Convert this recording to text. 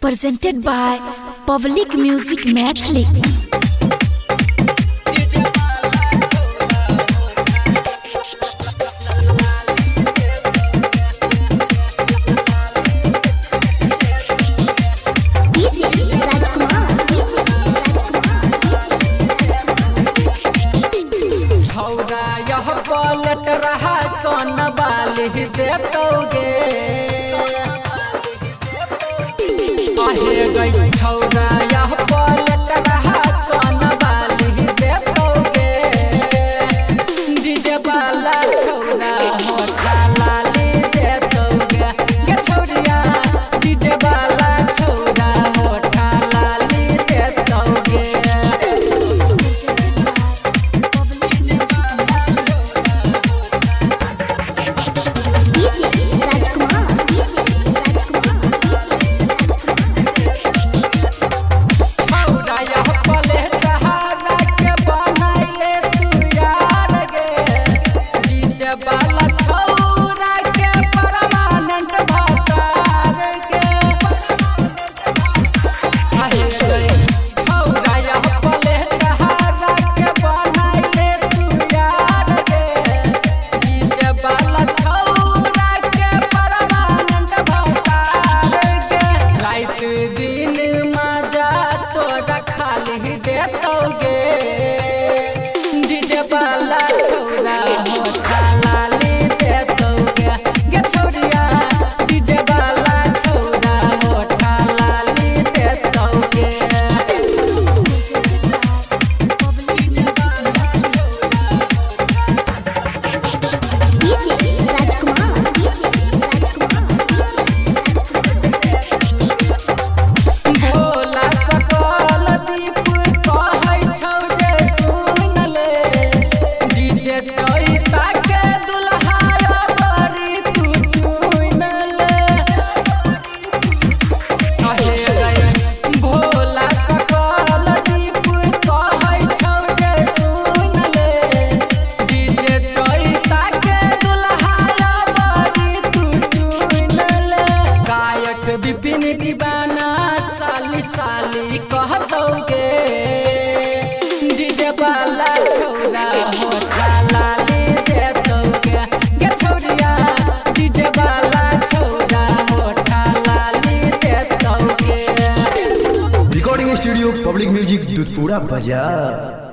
presented by Public Music Mathli. यह पलट रहा कौन बाली देतोगे आहे गई छौरा यह पलट रहा कौन बाली देतोगे डीजे वाला छौरा होठा लाली देतोगे गे छौरिया डीजे वाला छौरा होठा लाली देतोगे दिन मजा तोरा खाली देतोगे डीजे वाला छौरा होठा लाली देतोगे गे छौरिया डीजे वाला छौरा होठा लाली देतोगे बिपिन दीवाना साली साली कह दोगे डीजे वाला छौरा होठा लाली देतोगे गे छौरिया डीजे वाला छौरा होठा लाली देतोगे। Recording studio public music Dudhpura बाजार।